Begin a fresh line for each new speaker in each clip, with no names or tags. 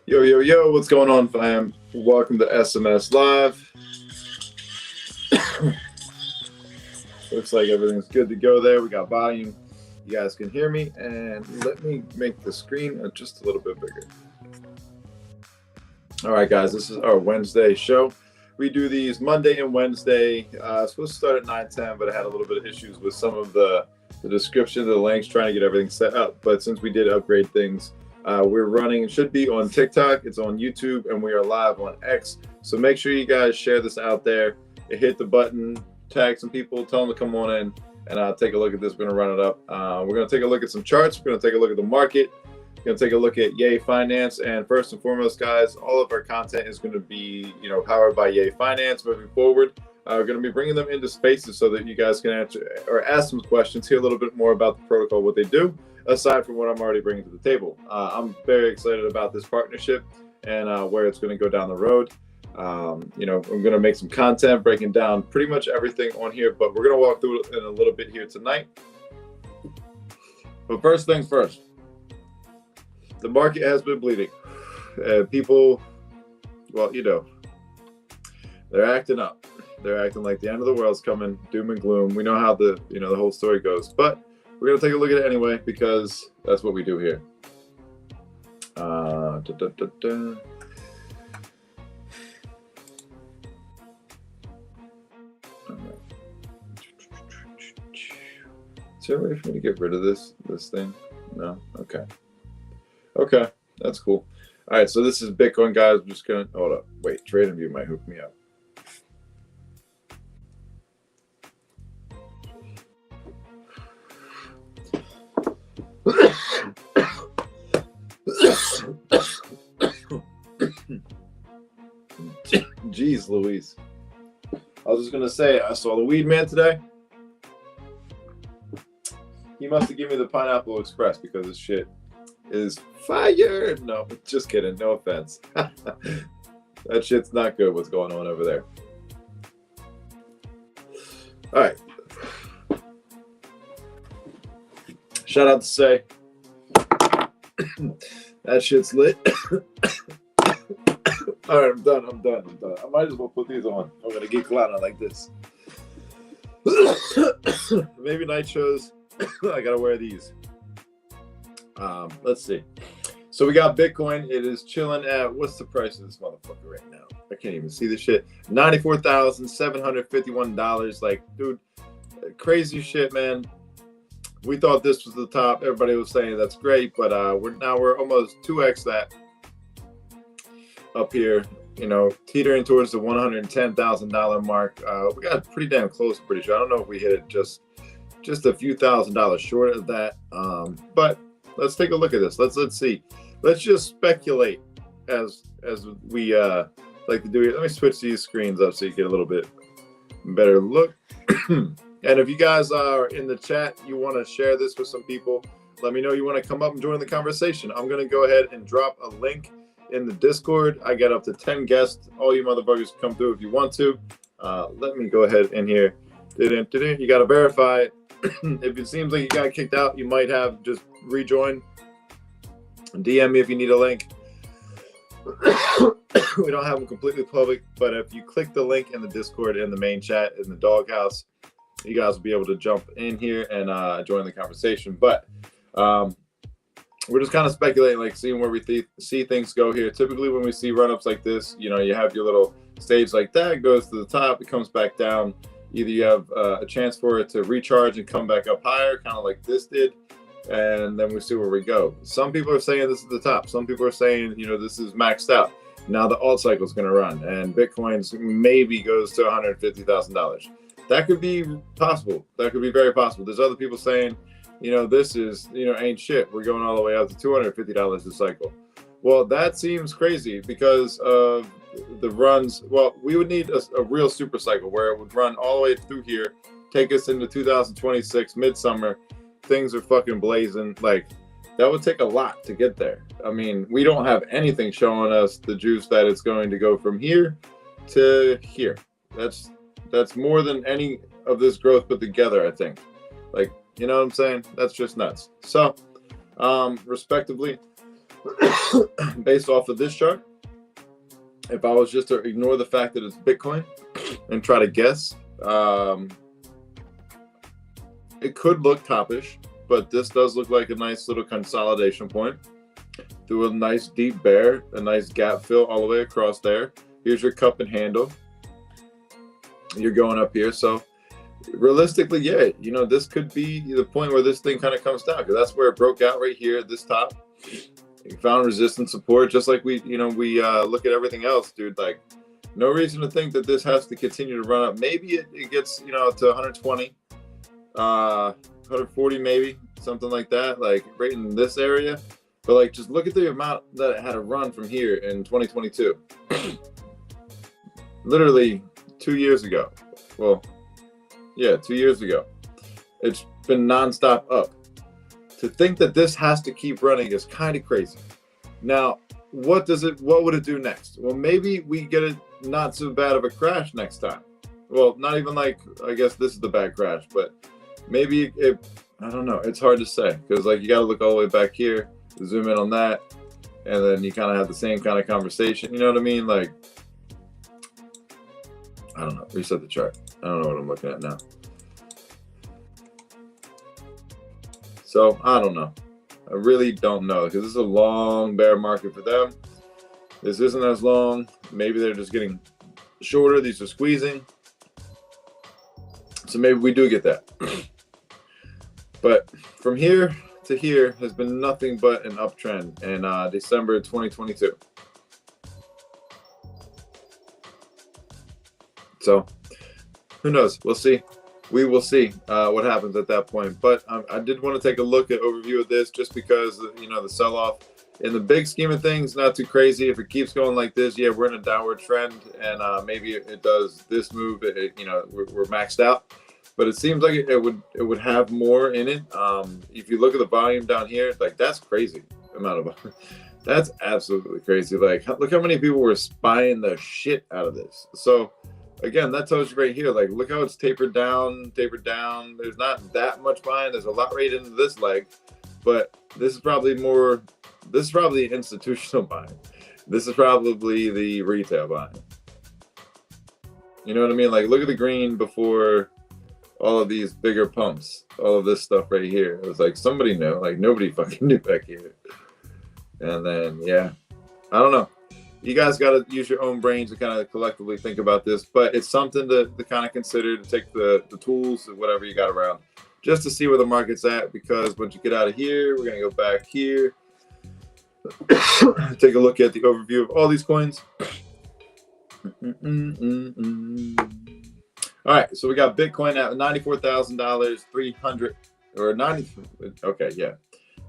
Yo, yo, yo, what's going on, fam? Welcome to SMS Live. Looks like everything's good to go there. We got volume. You guys can hear me. And let me make the screen just a little bit bigger. All right, guys, this is our Wednesday show. We do these Monday and Wednesday. Supposed to start at 9:10, but I had a little bit of issues with some of the description of the links, trying to get everything set up. But since we did upgrade things, we're running, it should be on TikTok, it's on YouTube, and we are live on X. So make sure you guys share this out there. Hit the button, tag some people, tell them to come on in, and take a look at this. We're going to run it up. We're going to take a look at some charts. We're going to take a look at the market. We're going to take a look at Yay Finance. And first and foremost, guys, all of our content is going to be, powered by Yay Finance moving forward. We're going to be bringing them into spaces so that you guys can answer or ask some questions, hear a little bit more about the protocol, what they do, aside from what I'm already bringing to the table. I'm very excited about this partnership and where it's going to go down the road. I'm going to make some content breaking down pretty much everything on here, but we're going to walk through it in a little bit here tonight. But first things first, the market has been bleeding. People, well, they're acting up. They're acting like the end of the world's coming, doom and gloom. We know how the whole story goes, but we're going to take a look at it anyway because that's what we do here. All right. Is there a way for me to get rid of this thing? No? Okay, that's cool. All right, so this is Bitcoin, guys. I'm just going to, hold up. Wait, TradingView might hook me up. Jeez Louise. I was just going to say, I saw the weed man today. He must have given me the Pineapple Express because this shit is fire. No, just kidding. No offense. That shit's not good, what's going on over there. All right. Shout out to Say. That shit's lit. All right, I'm done. I might as well put these on. I'm going to get clouded like this. Maybe night shows. I got to wear these. Let's see. So we got Bitcoin. It is chilling at, what's the price of this motherfucker right now? I can't even see this shit. $94,751. Like, dude, crazy shit, man. We thought this was the top. Everybody was saying that's great, but we're almost 2x that up here, teetering towards the $110,000 mark. We got pretty damn close, pretty sure. I don't know if we hit it just a few $1,000s short of that. But let's take a look at this. Let's see. Let's just speculate as we like to do it. Let me switch these screens up so you get a little bit better look. And if you guys are in the chat, you want to share this with some people, let me know you want to come up and join the conversation. I'm going to go ahead and drop a link in the Discord. I got up to 10 guests. All you motherfuckers come through if you want to. Let me go ahead in here. You got to verify it. If it seems like you got kicked out, you might have just rejoin. DM me if you need a link. We don't have them completely public, but if you click the link in the Discord in the main chat in the doghouse, you guys will be able to jump in here and join the conversation. But we're just kind of speculating, like seeing where we see things go here. Typically when we see run-ups like this, you have your little stage like that, it goes to the top, it comes back down. Either you have a chance for it to recharge and come back up higher, kind of like this did, and then we see where we go. Some people are saying this is the top. Some people are saying, this is maxed out. Now the alt cycle is going to run, and Bitcoin's maybe goes to $150,000. That could be possible. That could be very possible. There's other people saying, this is, ain't shit. We're going all the way up to $250 a cycle. Well, that seems crazy because of the runs. Well, we would need a real super cycle where it would run all the way through here, take us into 2026, midsummer. Things are fucking blazing. Like, that would take a lot to get there. I mean, we don't have anything showing us the juice that it's going to go from here to here. That's more than any of this growth put together, I think. Like, you know what I'm saying? That's just nuts. So, respectively, based off of this chart, if I was just to ignore the fact that it's Bitcoin and try to guess, it could look toppish, but this does look like a nice little consolidation point through a nice deep bear, a nice gap fill all the way across there. Here's your cup and handle. You're going up here. So realistically, yeah, this could be the point where this thing kind of comes down, because that's where it broke out right here at this top. You found resistance support, just like we look at everything else, dude. Like, no reason to think that this has to continue to run up. Maybe it gets, to 120, 140, maybe something like that, like right in this area. But like, just look at the amount that it had to run from here in 2022. Literally 2 years ago. Well, yeah, 2 years ago. It's been nonstop up. To think that this has to keep running is kind of crazy. Now, what would it do next? Well, maybe we get a not so bad of a crash next time. Well, not even like, I guess this is the bad crash, but maybe I don't know. It's hard to say, because like, you got to look all the way back here, zoom in on that, and then you kind of have the same kind of conversation. You know what I mean? Like, I don't know. Reset the chart. I don't know what I'm looking at now. So I don't know. I really don't know, because this is a long bear market for them. This isn't as long. Maybe they're just getting shorter. These are squeezing. So maybe we do get that. But from here to here has been nothing but an uptrend in December 2022. So who knows? We'll see. We will see what happens at that point. But I did want to take a look at overview of this, just because, the sell-off in the big scheme of things, not too crazy. If it keeps going like this, yeah, we're in a downward trend, and maybe it does this move. We're maxed out. But it seems like it would have more in it. If you look at the volume down here, like, that's crazy amount of that's absolutely crazy. Like, look how many people were spying the shit out of this. So again, that tells you right here, like, look how it's tapered down. There's not that much buying. There's a lot right into this leg, but this is probably institutional buying. This is probably the retail buying. You know what I mean? Like, look at the green before all of these bigger pumps, all of this stuff right here. It was like, somebody knew, like, nobody fucking knew back here. And then, yeah, I don't know. You guys got to use your own brains to kind of collectively think about this, but it's something to kind of consider, to take the tools and whatever you got around, just to see where the market's at. Because once you get out of here, we're going to go back here, take a look at the overview of all these coins. All right, so we got Bitcoin at $94,000, 300 or 90. Okay, yeah,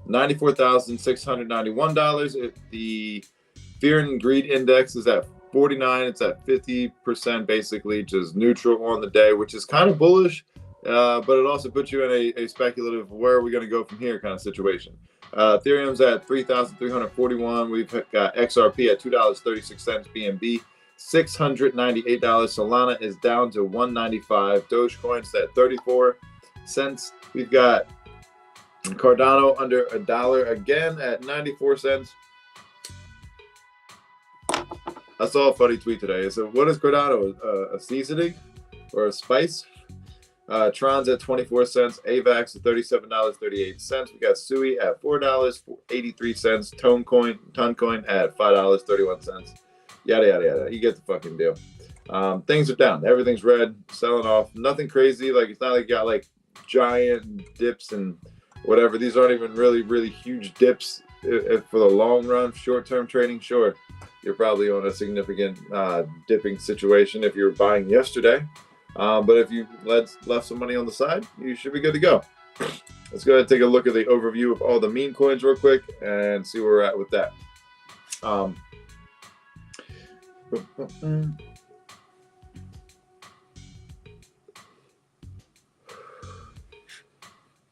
$94,691. The Fear and Greed Index is at 49. It's at 50% basically, just neutral on the day, which is kind of bullish, but it also puts you in a speculative, where are we going to go from here kind of situation. Ethereum's at 3,341. We've got XRP at $2.36, BNB $698. Solana is down to $195. Dogecoin's at 34 cents. We've got Cardano under $1 again at 94 cents. I saw a funny tweet today. So what is Cardano? A seasoning or a spice? Tron's at 24 cents. AVAX at $37.38. We got Sui at $4.83. Toncoin at $5.31. Yada, yada, yada. You get the fucking deal. Things are down. Everything's red, selling off. Nothing crazy. Like, it's not like you got like giant dips and whatever. These aren't even really, really huge dips. If for the long run, short-term trading, sure, you're probably on a significant dipping situation if you're buying yesterday. But if you left some money on the side, you should be good to go. Let's go ahead and take a look at the overview of all the meme coins real quick and see where we're at with that.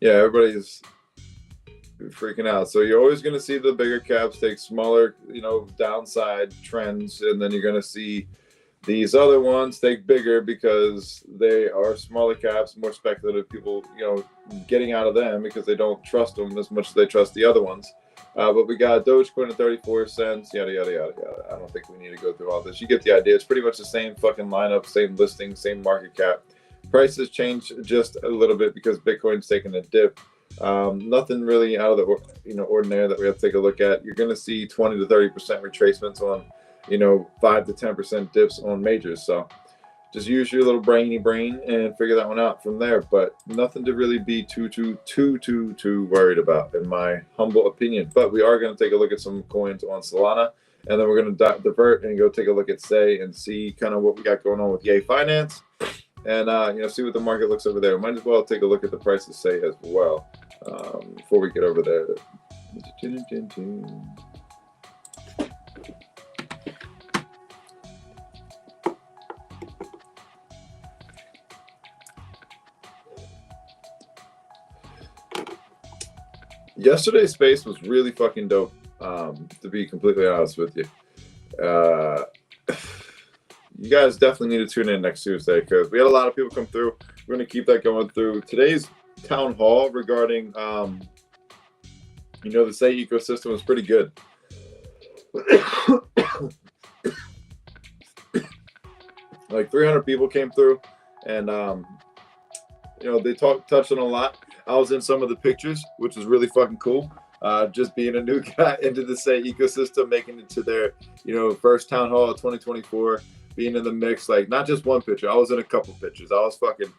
Yeah, everybody's freaking out. So you're always going to see the bigger caps take smaller, downside trends, and then you're going to see these other ones take bigger because they are smaller caps, more speculative. People, getting out of them because they don't trust them as much as they trust the other ones. But we got Dogecoin at 34 cents, yada, yada, yada, yada. I don't think we need to go through all this. You get the idea. It's pretty much the same fucking lineup, same listing, same market cap. Prices change just a little bit because Bitcoin's taking a dip. Nothing really out of the ordinary that we have to take a look at. You're going to see 20 to 30% retracements on, 5 to 10% dips on majors. So just use your little brain and figure that one out from there. But nothing to really be too worried about, in my humble opinion. But we are going to take a look at some coins on Solana, and then we're going to divert and go take a look at Say and see kind of what we got going on with Yay Finance, and see what the market looks over there. Might as well take a look at the price of Say as well before we get over there. Yesterday's space was really fucking dope, to be completely honest with you. You guys definitely need to tune in next Tuesday because we had a lot of people come through. We're going to keep that going through. Today's town hall regarding, the Say ecosystem was pretty good. Like 300 people came through, and, they touched on a lot. I was in some of the pictures, which was really fucking cool. Just being a new guy into the Say ecosystem, making it to their, first town hall of 2024, being in the mix, like not just one picture. I was in a couple pictures. I was fucking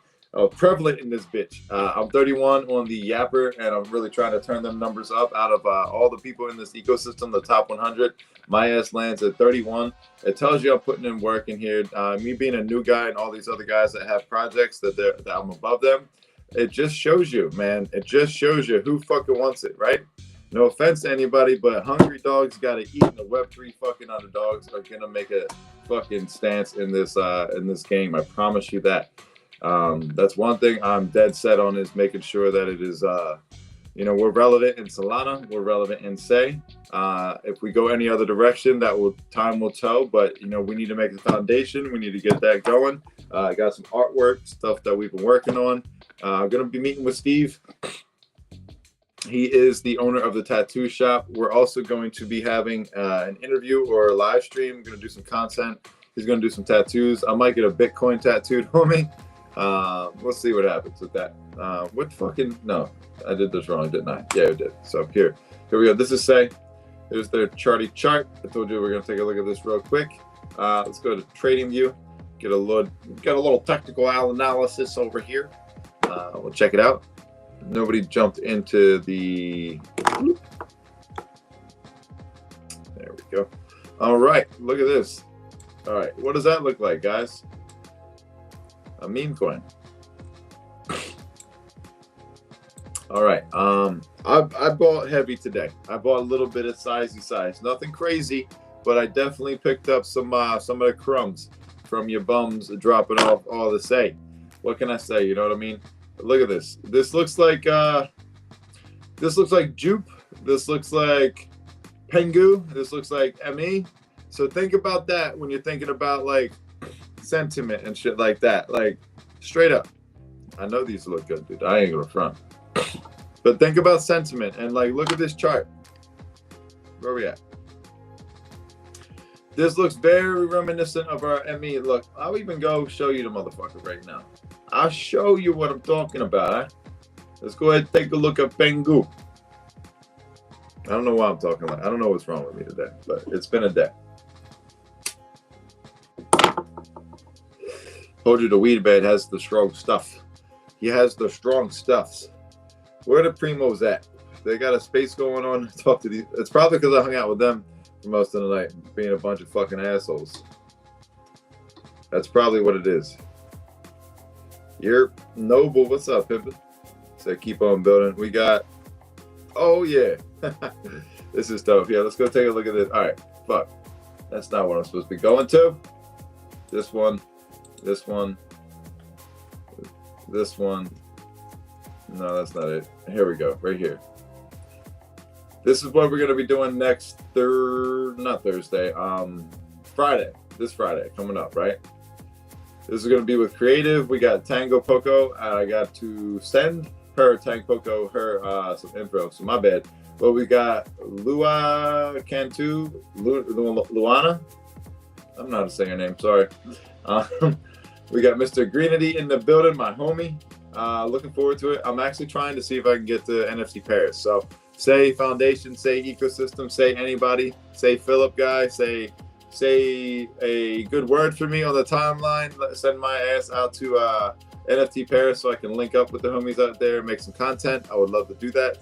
prevalent in this bitch. I'm 31 on the Yapper, and I'm really trying to turn them numbers up. Out of all the people in this ecosystem, the top 100, my ass lands at 31. It tells you I'm putting in work in here. Me being a new guy and all these other guys that have projects that I'm above them. It just shows you, man. It just shows you who fucking wants it, right? No offense to anybody, but hungry dogs gotta eat, and the Web3 fucking underdogs are gonna make a fucking stance in this game. I promise you that. That's one thing I'm dead set on, is making sure that it is, we're relevant in Solana, we're relevant in Say. If we go any other direction, time will tell. But we need to make the foundation. We need to get that going. I got some artwork stuff that we've been working on. I'm going to be meeting with Steve. He is the owner of the tattoo shop. We're also going to be having an interview or a live stream. We're going to do some content. He's going to do some tattoos. I might get a Bitcoin tattooed on me. We'll see what happens with that. No, I did this wrong, didn't I? Yeah, I did. So here we go. This is Say. Here's their charty chart. I told you we're going to take a look at this real quick. Let's go to Trading View. Got a little technical analysis over here. We'll check it out. Nobody jumped into the. There we go. All right, look at this. All right, what does that look like, guys? A meme coin. All right. I bought heavy today. I bought a little bit of size. Nothing crazy, but I definitely picked up some of the crumbs from your bums dropping off all the Say. What can I say? You know what I mean? Look at this. This looks like Jupe. This looks like Pengu. This looks like ME. So think about that when you're thinking about like sentiment and shit like that. Like straight up. I know these look good, dude. I ain't gonna front. But think about sentiment and like look at this chart. Where we at? This looks very reminiscent of our ME. Look, I'll even go show you the motherfucker right now. I'll show you what I'm talking about. Let's go ahead and take a look at Pengu. I don't know why I'm talking like I don't know what's wrong with me today, but it's been a day. Told you the weed bed has the strong stuff. He has the strong stuffs. Where the primos at? They got a space going on. Talk to these. It's probably because I hung out with them for most of the night, being a bunch of fucking assholes. That's probably what it is. You're Noble. What's up, Pimpin? So keep on building. We got. Oh yeah, this is dope. Yeah, let's go take a look at this. All right, fuck. That's not what I'm supposed to be going to. This one. This one. This one. No, that's not it. Here we go. Right here. This is what we're going to be doing next Thursday. Friday. This Friday coming up, right? This is going to be with Creative. We got Tango Poco. I got to send her, Tango Poco, her some info. So my bad. Well, we got Lua Cantu, Luana. I'm not saying her name, sorry. We got Mr. Greenity in the building, my homie. Looking forward to it. I'm actually trying to see if I can get to NFC Paris. So say foundation, say ecosystem, say anybody, say Philip guy, say a good word for me on the timeline. Send my ass out to NFT Paris so I can link up with the homies out there and make some content. I would love to do that.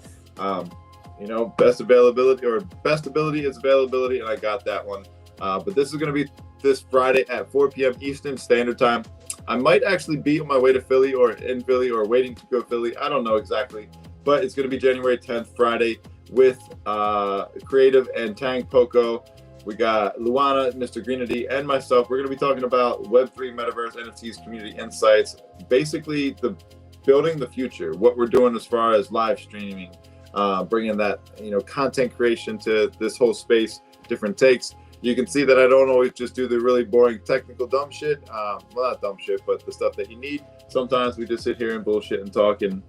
Best availability or best ability is availability, and I got that one. But this is going to be this Friday at 4 p.m. Eastern Standard Time. I might actually be on my way to Philly or in Philly or waiting to go Philly. I don't know exactly, but it's going to be January 10th, Friday, with Creative and Tang Poco. We got Luana, Mr. Greenity, and myself. We're going to be talking about Web3, Metaverse, NFTs, community insights, basically building the future, what we're doing as far as live streaming, bringing that content creation to this whole space, different takes. You can see that I don't always just do the really boring technical dumb shit. Well, not dumb shit, but the stuff that you need. Sometimes we just sit here and bullshit and talk and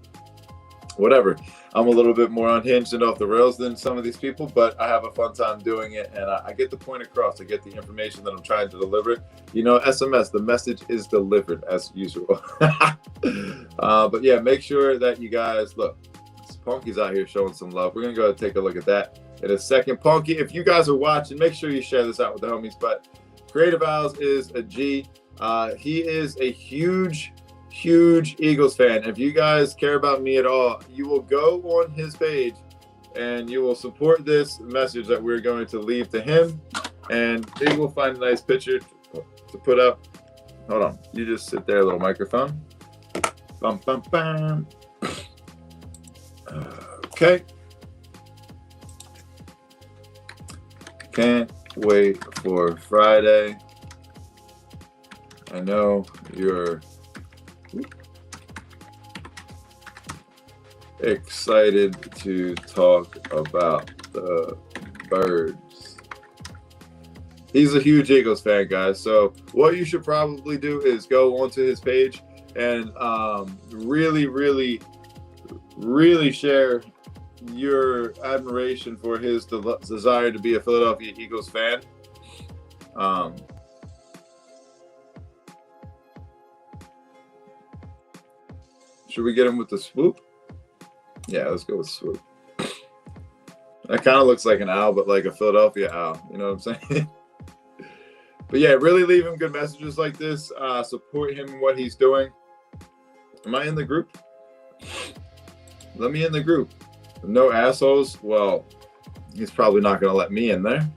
whatever. I'm a little bit more unhinged and off the rails than some of these people, but I have a fun time doing it, and I get the point across. I get the information that I'm trying to deliver. SMS, the message is delivered as usual. But yeah, make sure that you guys, look, Punky's out here showing some love. We're going to go ahead and take a look at that in a second. Punky, if you guys are watching, make sure you share this out with the homies. But Creative Owls is a G. He is a huge Eagles fan. If you guys care about me at all, you will go on his page and you will support this message that we're going to leave to him, and he will find a nice picture to put up. Hold on, you just sit there, little microphone. Bum, bum, bum. Okay. Can't wait for Friday. I know you're excited to talk about the birds. He's a huge Eagles fan, guys. So what you should probably do is go onto his page and really share your admiration for his desire to be a Philadelphia Eagles fan. Should we get him with the swoop? Yeah, let's go with swoop. That kind of looks like an owl, but like a Philadelphia owl. You know what I'm saying? But yeah, really leave him good messages like this. Support him in what he's doing. Am I in the group? Let me in the group. No assholes? Well, he's probably not going to let me in there.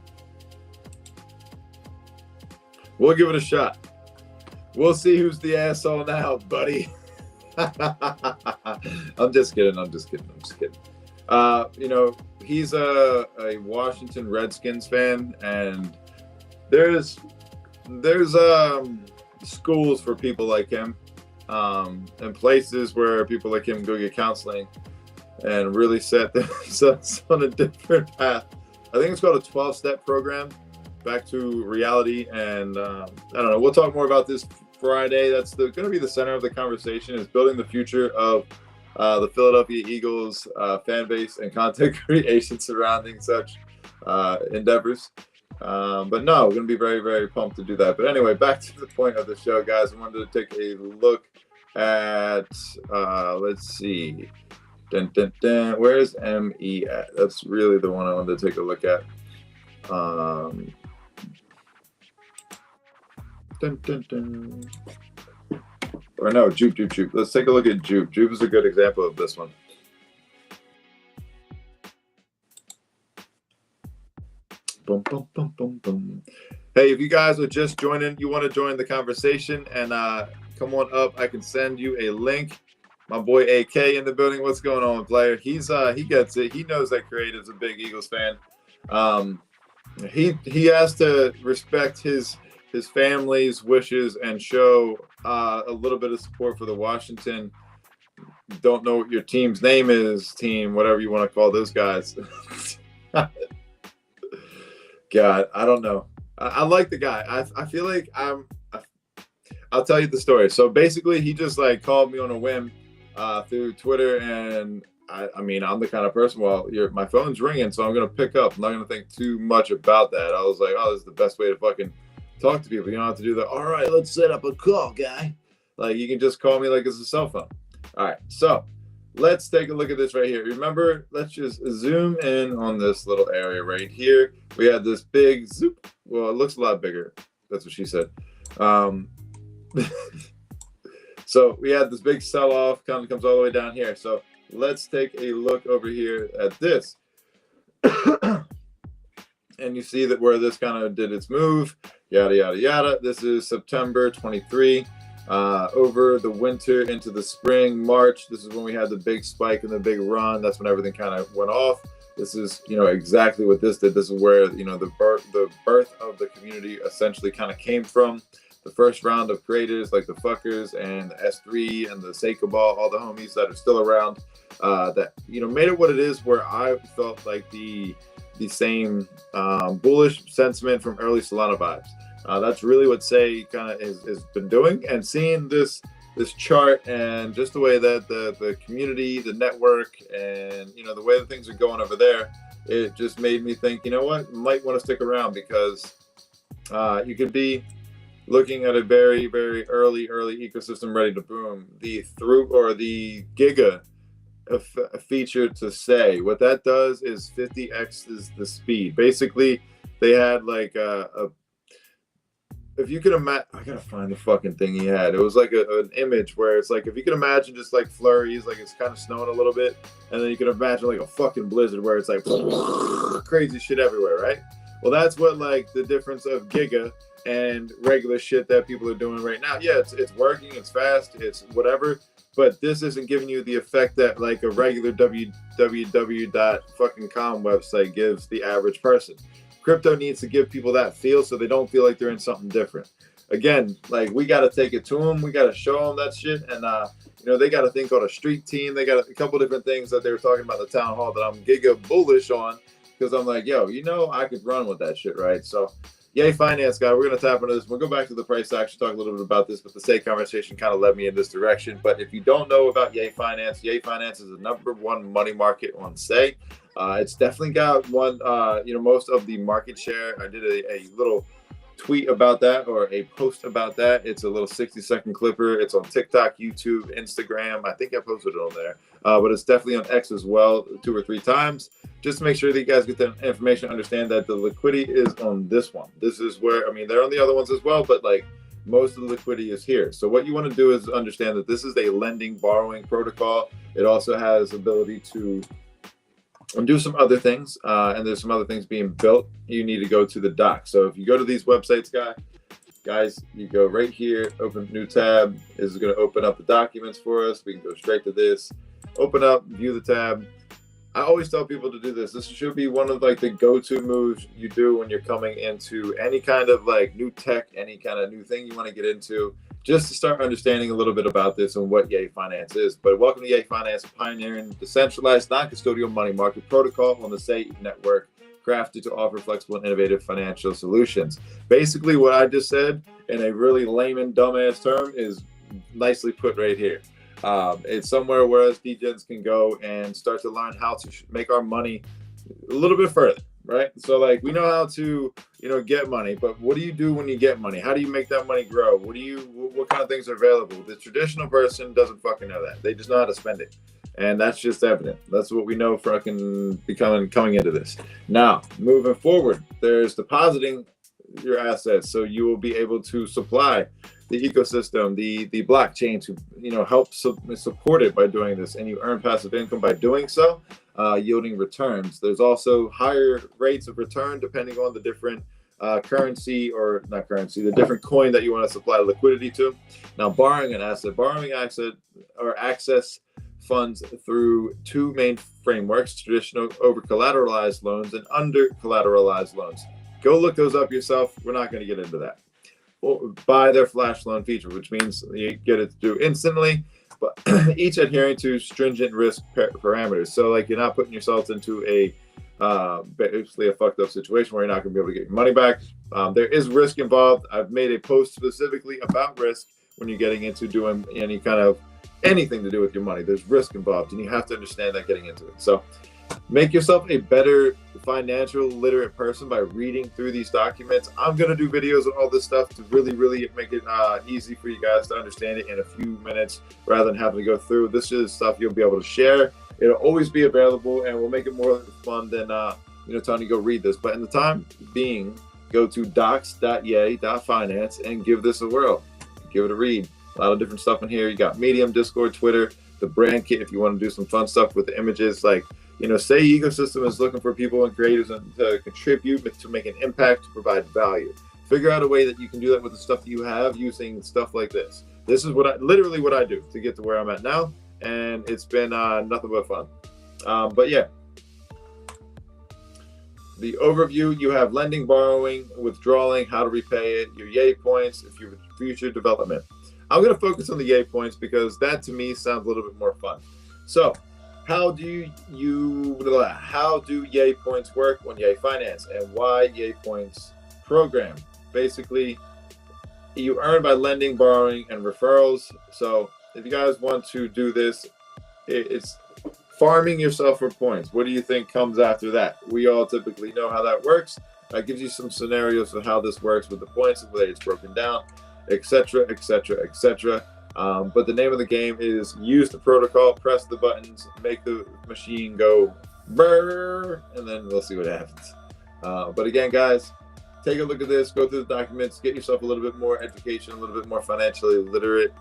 We'll give it a shot. We'll see who's the asshole now, buddy. I'm just kidding. He's a Washington Redskins fan, and there's schools for people like him, and places where people like him go get counseling and really set themselves on a different path. I think it's called a 12-step program back to reality, and I don't know. We'll talk more about this Friday. That's going to be the center of the conversation, is building the future of the Philadelphia Eagles fan base and content creation surrounding such endeavors. But no, we're going to be very, very pumped to do that. But anyway, back to the point of the show, guys. I wanted to take a look at, let's see. Dun, dun, dun. Where's ME at? That's really the one I wanted to take a look at. Dun, dun, dun. Or no, Jupe. Let's take a look at Jupe. Jupe is a good example of this one. Boom, boom, boom, boom, boom. Hey, if you guys are just joining, you want to join the conversation, and come on up. I can send you a link. My boy AK in the building. What's going on, player? He gets it. He knows that Creative's a big Eagles fan. He has to respect his family's wishes and show a little bit of support for the Washington. Don't know what your team's name is, team, whatever you want to call those guys. God, I don't know. I like the guy. I feel like I'll tell you the story. So basically, he just like called me on a whim through Twitter, and I mean, I'm the kind of person, well, my phone's ringing, so I'm going to pick up. I'm not going to think too much about that. I was like, oh, this is the best way to fucking talk to people. You don't have to do the, all right, let's set up a call, guy. Like, you can just call me like it's a cell phone. All right, so let's take a look at this right here. Remember, let's just zoom in on this little area right here. We had this big zoop. Well, it looks a lot bigger. That's what she said. So we had this big sell-off, kind of comes all the way down here. So let's take a look over here at this. And you see that where this kind of did its move, yada, yada, yada. This is September 23. Over the winter into the spring, March, this is when we had the big spike and the big run. That's when everything kind of went off. This is, exactly what this did. This is where, the birth of the community essentially kind of came from. The first round of creators like the Fuckers and the S3 and the Seika Ball, all the homies that are still around, that, made it what it is, where I felt like the same bullish sentiment from early Solana vibes. That's really what Say kind of has been doing, and seeing this chart and just the way that the community, the network, and the way that things are going over there, it just made me think, might want to stick around, because you could be looking at a very, very early ecosystem ready to boom. The Giga a feature to Say, what that does is 50x is the speed. Basically, they had like if you can imagine, I gotta find the fucking thing he had. It was like an image where it's like, if you can imagine just like flurries, like it's kind of snowing a little bit, and then you can imagine like a fucking blizzard where it's like crazy shit everywhere, right? Well, that's what like the difference of Giga and regular shit that people are doing right now. Yeah, it's working, it's fast, it's whatever, but this isn't giving you the effect that like a regular www.fucking.com website gives the average person. Crypto needs to give people that feel, so they don't feel like they're in something different. Again, like, we got to take it to them. We got to show them that shit. And, they got a thing called a street team. They got a couple different things that they were talking about in the town hall that I'm giga bullish on, because I'm like, yo, I could run with that shit, right? So, yay, finance guy. We're going to tap into this. We'll go back to the price action, talk a little bit about this, but the Say conversation kind of led me in this direction. But if you don't know about Yay Finance is the #1 money market on Say. It's definitely got one, most of the market share. I did a little tweet about that, or a post about that. It's a little 60-second clipper. It's on TikTok, YouTube, Instagram. I think I posted it on there, but it's definitely on X as well, 2 or 3 times. Just to make sure that you guys get the information, understand that the liquidity is on this one. This is where, they're on the other ones as well, but like most of the liquidity is here. So what you want to do is understand that this is a lending, borrowing protocol. It also has ability to do some other things, and there's some other things being built. You need to go to the doc. So if you go to these websites, guys, you go right here, open new tab. This is going to open up the documents for us. We can go straight to this, open up, view the tab. I always tell people to do this. This should be one of like the go-to moves you do when you're coming into any kind of like new tech, any kind of new thing you want to get into, just to start understanding a little bit about this and what Yay Finance is. But welcome to Yay Finance, pioneering decentralized, non-custodial money market protocol on the Say network, crafted to offer flexible and innovative financial solutions. Basically, what I just said in a really layman, dumbass term is nicely put right here. It's somewhere where us degens can go and start to learn how to make our money a little bit further, right? So like, we know how to, get money, but what do you do when you get money? How do you make that money grow? What kind of things are available? The traditional person doesn't fucking know that. They just know how to spend it. And that's just evident. That's what we know fucking coming into this. Now, moving forward, there's depositing your assets. So you will be able to supply the ecosystem, the blockchain to, help support it by doing this. And you earn passive income by doing so, yielding returns. There's also higher rates of return depending on the different the different coin that you want to supply liquidity to. Now, borrowing access funds through 2 main frameworks: traditional over-collateralized loans and under-collateralized loans. Go look those up yourself. We're not going to get into that. Buy their flash loan feature, which means you get it to do instantly, but each adhering to stringent risk parameters. So like, you're not putting yourself into basically a fucked up situation where you're not going to be able to get your money back. There is risk involved. I've made a post specifically about risk, when you're getting into doing any kind of anything to do with your money. There's risk involved, and you have to understand that getting into it. So make yourself a better financial literate person by reading through these documents. I'm going to do videos on all this stuff to really, really make it easy for you guys to understand it in a few minutes rather than having to go through. This is stuff you'll be able to share. It'll always be available, and we'll make it more fun than telling you go read this. But in the time being, go to docs.yay.finance and give this a whirl. Give it a read. A lot of different stuff in here. You got Medium, Discord, Twitter, the brand kit if you want to do some fun stuff with the images. Like, say ecosystem is looking for people and creators to contribute, to make an impact, to provide value. Figure out a way that you can do that with the stuff that you have using stuff like this. This is literally what I do to get to where I'm at now, and it's been nothing but fun. But yeah, the overview, you have lending, borrowing, withdrawing, how to repay it, your yay points, if your future development. I'm going to focus on the yay points because that to me sounds a little bit more fun. So how do yay points work on Yay Finance, and why Yay Points program? Basically, you earn by lending, borrowing, and referrals. So if you guys want to do this, it's farming yourself for points. What do you think comes after that? We all typically know how that works. That gives you some scenarios of how this works with the points and the way it's broken down, etc., etc., etc. But the name of the game is use the protocol, press the buttons, make the machine go brrr, and then we'll see what happens. But again, guys, take a look at this, go through the documents, get yourself a little bit more education, a little bit more financially literate.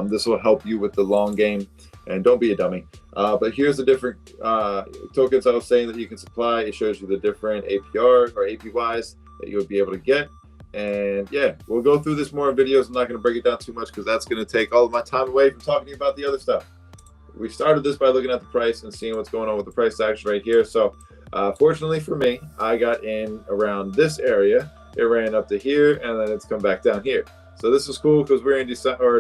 This will help you with the long game, and don't be a dummy. But here's the different tokens I was saying that you can supply. It shows you the different APR or APYs that you would be able to get. And yeah, we'll go through this more in videos. I'm not going to break it down too much because that's going to take all of my time away from talking to you about the other stuff. We started this by looking at the price and seeing what's going on with the price action right here. So fortunately for me, I got in around this area. It ran up to here, and then it's come back down here. So this is cool because we're in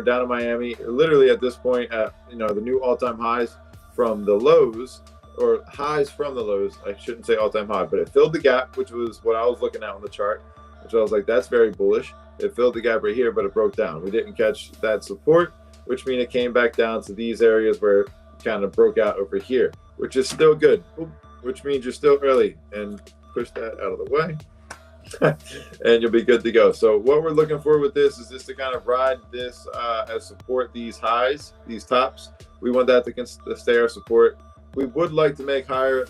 down in Miami, literally at this point at the new all-time highs from the lows, or highs from the lows. I shouldn't say all-time high, but it filled the gap, which was what I was looking at on the chart. Which I was like, that's very bullish. It filled the gap right here, but it broke down. We didn't catch that support, which means it came back down to these areas where it kind of broke out over here, which is still good, which means you're still early. And push that out of the way, and you'll be good to go. So what we're looking for with this is just to kind of ride this as support, these highs, these tops. We want that to stay our support. We would like to make higher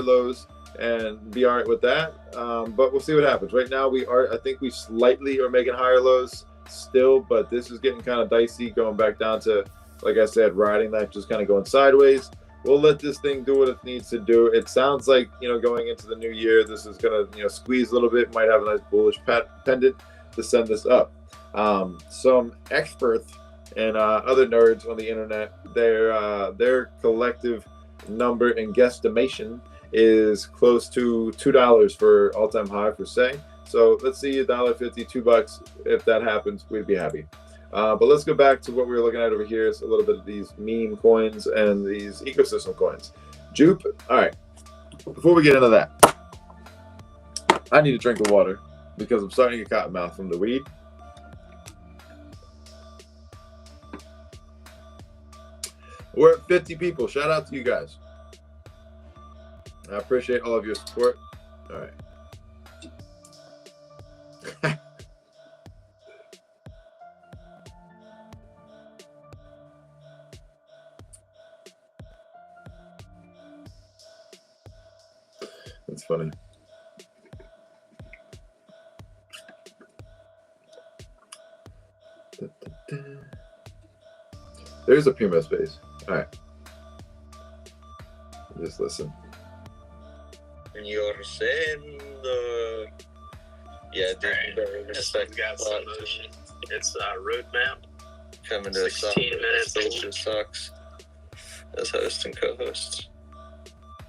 lows and be all right with that, but we'll see what happens. Right now I think we slightly are making higher lows still, but this is getting kind of dicey, going back down to, like I said, riding that, just kind of going sideways. We'll let this thing do what it needs to do. It sounds like going into the new year, this is gonna squeeze a little bit, might have a nice bullish pendant to send this up. Some experts and other nerds on the internet, their collective number and guesstimation is close to $2 for all-time high for say. So let's see, $1.50, $2. If that happens, we'd be happy. But let's go back to what we were looking at over here. It's a little bit of these meme coins and these ecosystem coins. Jupe. All right. Before we get into that, I need a drink of water because I'm starting to get cotton mouth from the weed. We're at 50 people. Shout out to you guys. I appreciate all of your support. All right. That's funny. There's a Puma space. All right. Just listen.
You're saying yeah, dude,
right. We got some motion. It's a roadmap.
Coming to
16 minutes.
Station sucks as host and co-host.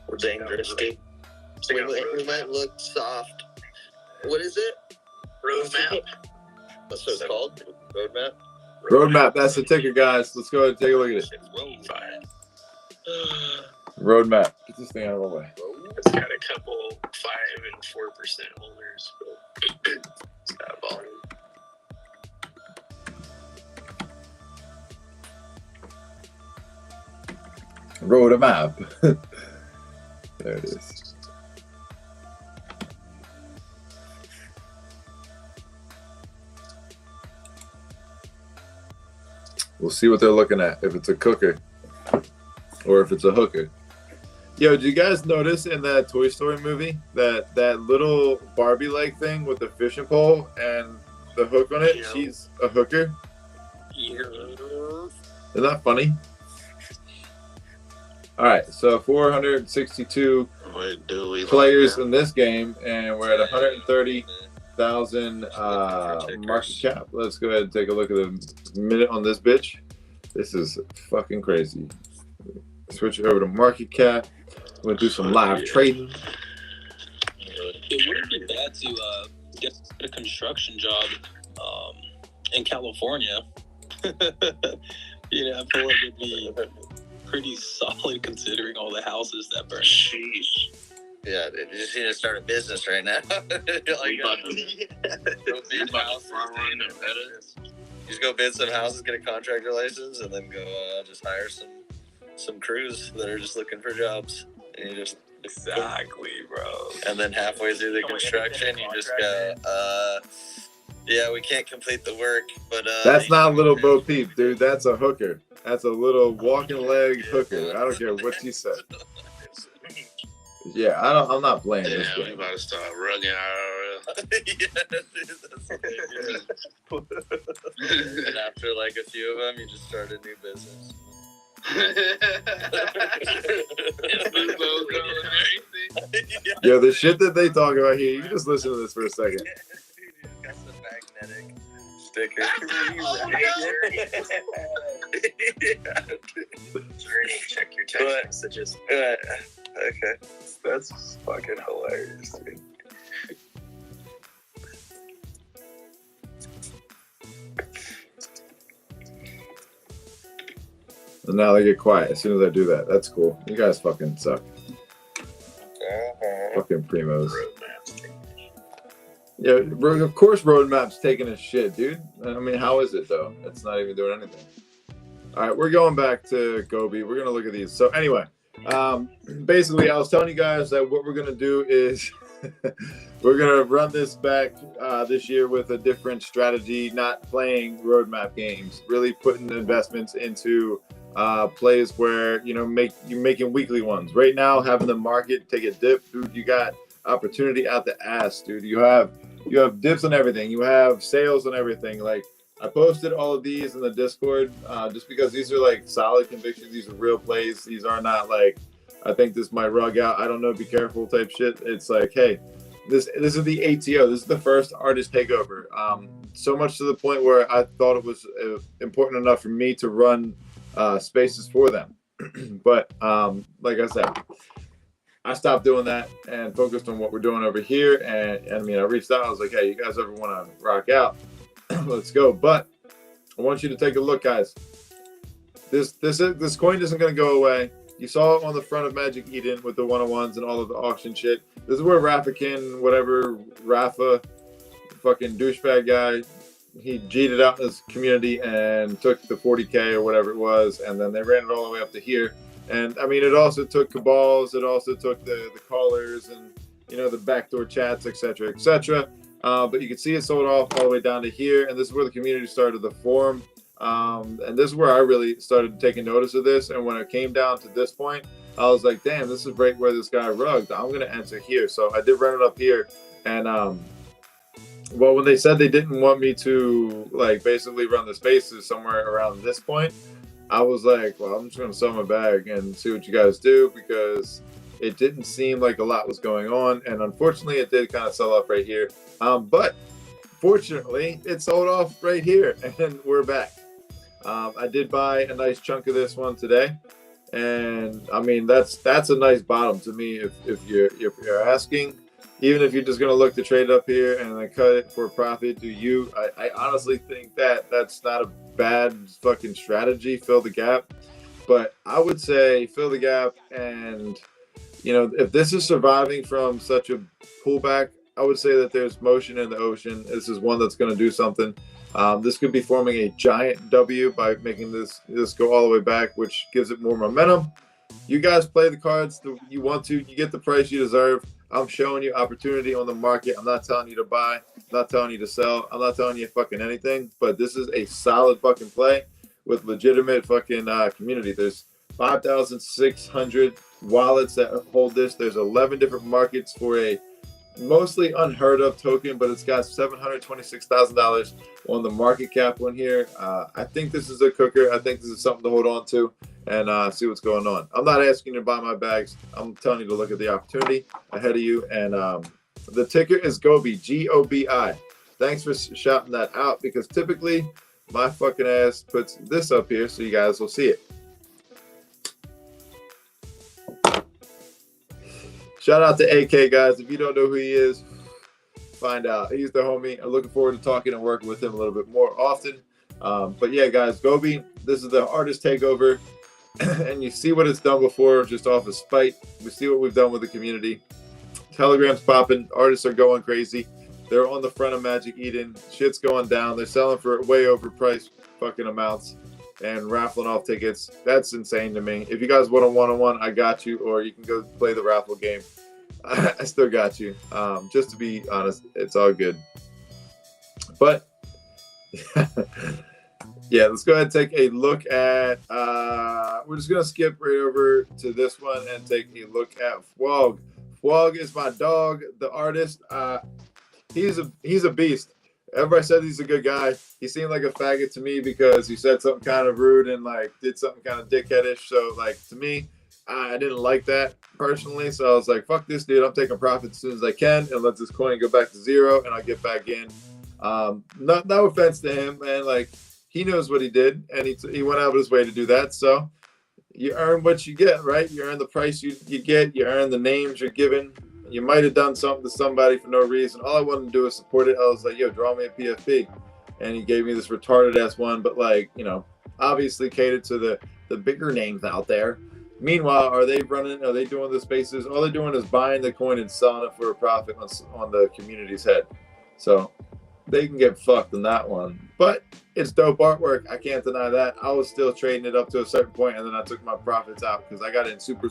We're dangerous, dude. We might look soft. What is it?
Roadmap.
That's what it's called? Roadmap?
Roadmap. That's the ticker, guys. Let's go ahead and take a look at it. Roadmap. Get this thing out of the way.
It's got a couple 5% and 4% holders, but it's got volume.
Wrote a map. There it is. We'll see what they're looking at, if it's a cooker or if it's a hooker. Yo, did you guys notice in that Toy Story movie that little Barbie-like thing with the fishing pole and the hook on it?
Yeah.
She's a hooker.
Yeah.
Isn't that funny? All right, so 462
Wait, do we
players
like
in this game, and we're at 130,000 market cap. Let's go ahead and take a look at the minute on this bitch. This is fucking crazy. Switch it over to market cap. We're gonna do some live trading.
It wouldn't be bad to get a construction job in California. You know, I feel like it'd be pretty solid considering all the houses that burn.
Sheesh.
Yeah, dude, you just need to start a business right now.
We about to front run and better.
Just go bid some houses, get a contractor license, and then go just hire some crews that are just looking for jobs. And you just
Exactly, bro.
and then halfway through the construction, you just go, yeah, we can't complete the work, but
That's not little Bo Peep, dude. That's a hooker. That's a little walking leg hooker. I don't care what you said. Yeah, I'm not playing this
Yeah, we
game.
about to start rugging our.
yeah, dude, that's what they do. And after like a few of them, you just start a new business.
Yo, the shit that they talk about here, you can just listen to this for a second.
Got some magnetic sticker.
Journey, check your text messages.
Okay.
That's fucking hilarious, dude.
And now they get quiet as soon as I do that. That's cool. You guys fucking suck. Fucking primos.
Roadmaps.
Yeah, of course Roadmap's taking a shit, dude. I mean, how is it, though? It's not even doing anything. All right, we're going back to Gobi. We're going to look at these. So anyway, basically, I was telling you guys that what we're going to do is we're going to run this back this year with a different strategy, not playing Roadmap games, really putting investments into plays where, you know, you're making weekly ones. Right now, having the market take a dip, dude, you got opportunity out the ass, dude. You have dips on everything. You have sales on everything. Like, I posted all of these in the Discord just because these are like solid convictions. These are real plays. These are not like, I think this might rug out, I don't know, be careful type shit. It's like, hey, this is the ATO. This is the first artist takeover. So much to the point where I thought it was important enough for me to run spaces for them. But like I said, I stopped doing that and focused on what we're doing over here. And I mean, I reached out. I was like, hey, you guys ever want to rock out? Let's go. But I want you to take a look, guys. This coin isn't going to go away. You saw it on the front of Magic Eden with the 101s and all of the auction shit. This is where Rafa, fucking douchebag guy, he G'd it out in his community and took the 40K or whatever it was, and then they ran it all the way up to here. And I mean, it also took cabals, it also took the callers and, you know, the backdoor chats, etc., etc. But you can see it sold off all the way down to here, and this is where the community started to form. And this is where I really started taking notice of this. And when it came down to this point, I was like, damn, this is right where this guy rugged. I'm going to enter here. So I did run it up here. And, well, when they said they didn't want me to, like, basically run the spaces somewhere around this point, I was like, well, I'm just going to sell my bag and see what you guys do, because it didn't seem like a lot was going on. And unfortunately, it did kind of sell off right here. But fortunately, it sold off right here, and we're back. I did buy a nice chunk of this one today, and I mean that's a nice bottom to me. If you're asking, even if you're just gonna look to trade up here and then cut it for profit, I honestly think that's not a bad fucking strategy. Fill the gap, but I would say fill the gap, and you know, if this is surviving from such a pullback, I would say that there's motion in the ocean. This is one that's going to do something. This could be forming a giant W by making this go all the way back, which gives it more momentum. you guys play the cards you want to. You get the price you deserve. I'm showing you opportunity on the market. I'm not telling you to buy. I'm not telling you to sell. I'm not telling you fucking anything. But this is a solid fucking play with legitimate fucking community. There's 5,600 wallets that hold this. There's 11 different markets for a mostly unheard of token, but it's got $726,000 on the market cap on here. I think this is a cooker. I think this is something to hold on to and see what's going on. I'm not asking you to buy my bags. I'm telling you to look at the opportunity ahead of you. And the ticker is Gobi, Gobi. Thanks for shouting that out, because typically my fucking ass puts this up here so you guys will see it. Shout out to AK, guys. If you don't know who he is, find out. He's the homie. I'm looking forward to talking and working with him a little bit more often. But yeah, guys, Gobi, this is the artist takeover. And you see what it's done before, just off of spite. We see what we've done with the community. Telegram's popping. Artists are going crazy. They're on the front of Magic Eden. Shit's going down. They're selling for way overpriced fucking amounts and raffling off tickets. That's insane to me. If you guys want a one-on-one, I got you. Or you can go play the raffle game. I still got you. Just to be honest, it's all good. But yeah, let's go ahead and take a look at, we're just going to skip right over to this one and take a look at Fwog. Fwog is my dog, the artist. He's a beast. Everybody said he's a good guy. He seemed like a faggot to me because he said something kind of rude and like did something kind of dickheadish. So like to me, I didn't like that personally. So I was like, fuck this dude. I'm taking profit as soon as I can and let this coin go back to zero and I'll get back in. No offense to him, man. Like, he knows what he did, and he went out of his way to do that. So you earn what you get, right? You earn the price you get. You earn the names you're given. You might have done something to somebody for no reason. All I wanted to do is support it. I was like, yo, draw me a PFP. And he gave me this retarded-ass one, but, like, you know, obviously catered to the bigger names out there. Meanwhile, are they doing the spaces? All they're doing is buying the coin and selling it for a profit on the community's head. So they can get fucked in that one. But it's dope artwork. I can't deny that. I was still trading it up to a certain point, and then I took my profits out because I got in super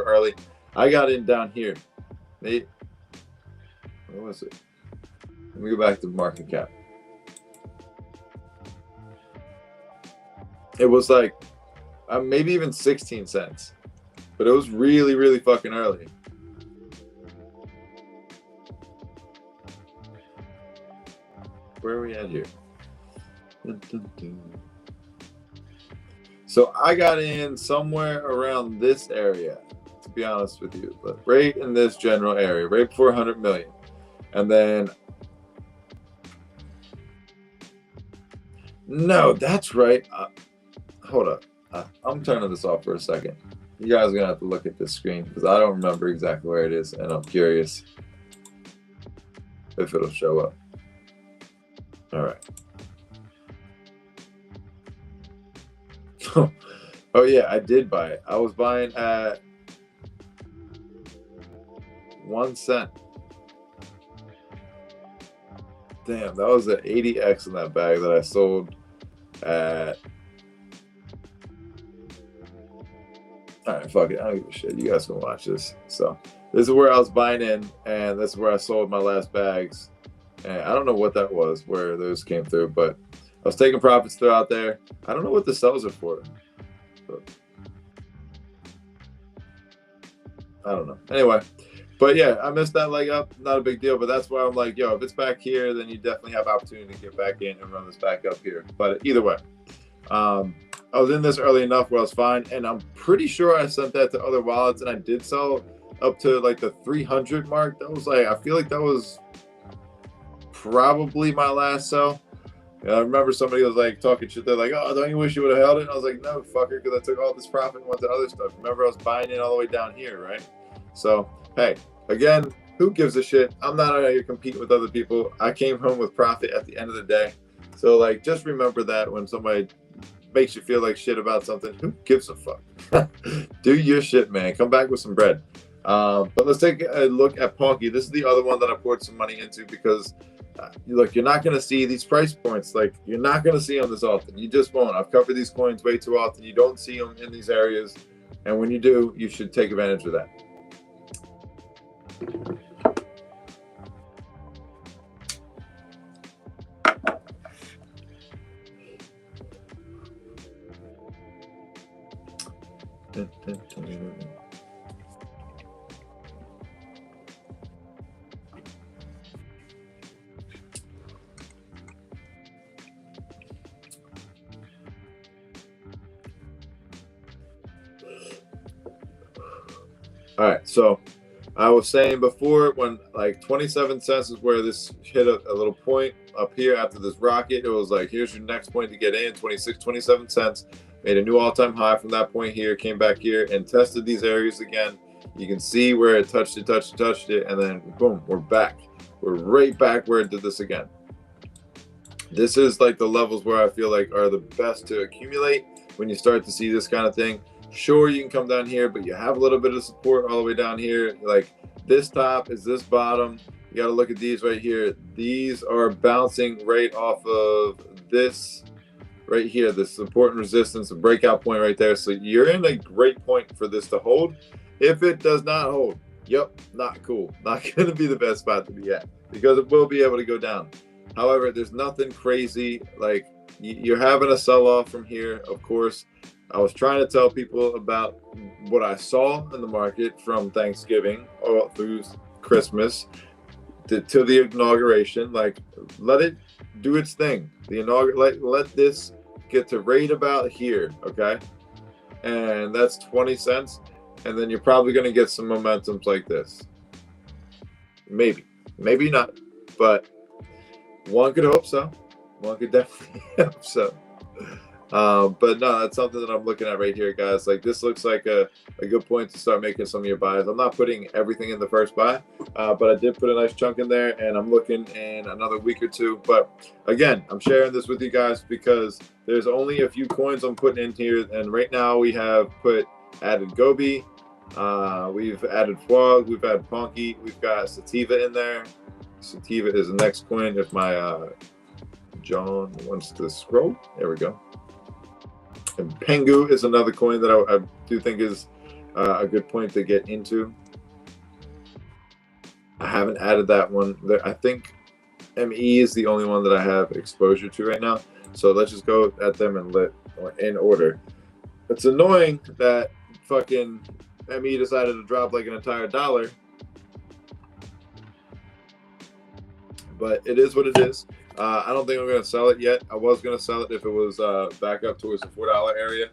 early. I got in down here. What was it? Let me go back to market cap. It was like maybe even 16 cents. But it was really fucking early. Where are we at here? So I got in somewhere around this area, to be honest with you, but right in this general area, right before 100 million. And then, no, that's right. Hold up. I'm turning this off for a second. You guys are going to have to look at this screen because I don't remember exactly where it is, and I'm curious if it'll show up. All right. Oh yeah, I did buy it. I was buying at 1 cent. Damn, that was an 80x in that bag that I sold at. All right, fuck it. I don't give a shit. You guys can watch this. So this is where I was buying in, and this is where I sold my last bags. And I don't know what that was, where those came through, but I was taking profits throughout there. I don't know what the sells are for. But I don't know. Anyway, but yeah, I missed that leg up. Not a big deal, but that's why I'm like, yo, if it's back here, then you definitely have opportunity to get back in and run this back up here. But either way, I was in this early enough where I was fine, and I'm pretty sure I sent that to other wallets, and I did sell up to like the 300 mark. That was like, I feel like that was probably my last sell. I remember somebody was like talking shit. They're like, "Oh, don't you wish you would have held it?" And I was like, "No, fucker," because I took all this profit and went to other stuff. Remember, I was buying it all the way down here, right? So, hey, again, who gives a shit? I'm not out here competing with other people. I came home with profit at the end of the day. So, like, just remember that when somebody makes you feel like shit about something, who gives a fuck? Do your shit, man. Come back with some bread. But let's take a look at Ponky. This is the other one that I poured some money into because look, you're not going to see these price points. Like, you're not going to see them this often. You just won't. I've covered these coins way too often. You don't see them in these areas. And when you do, you should take advantage of that. All right, so I was saying before, when like 27 cents is where this hit a little point up here after this rocket. It was like, here's your next point to get in, 27 cents. Made a new all-time high from that point here, came back here and tested these areas again. You can see where it touched it, and then boom, we're back. We're right back where it did this again. This is like the levels where I feel like are the best to accumulate when you start to see this kind of thing. Sure, you can come down here, but you have a little bit of support all the way down here. Like this top is this bottom. You got to look at these right here. These are bouncing right off of this right here, the support and resistance, a breakout point right there. So you're in a great point for this to hold. If it does not hold, yep, not cool. Not going to be the best spot to be at because it will be able to go down. However, there's nothing crazy. Like you're having a sell-off from here, of course. I was trying to tell people about what I saw in the market from Thanksgiving all through Christmas to the inauguration. Like, let it do its thing. Let this get to right about here, okay? And that's 20 cents. And then you're probably going to get some momentums like this. Maybe not. But one could hope so. One could definitely hope so. But no, that's something that I'm looking at right here, guys. Like this looks like a good point to start making some of your buys. I'm not putting everything in the first buy, but I did put a nice chunk in there, and I'm looking in another week or two. But again, I'm sharing this with you guys because there's only a few coins I'm putting in here, and right now we have added Gobi, we've added Frog, we've added Ponky, we've got Sativa in there. Sativa is the next coin if my John wants to scroll. There we go. And Pengu is another coin that I do think is a good point to get into. I haven't added that one. I think ME is the only one that I have exposure to right now. So let's just go at them in order. It's annoying that fucking ME decided to drop like an entire $1. But it is what it is. I don't think I'm going to sell it yet. I was going to sell it if it was back up towards the $4 area.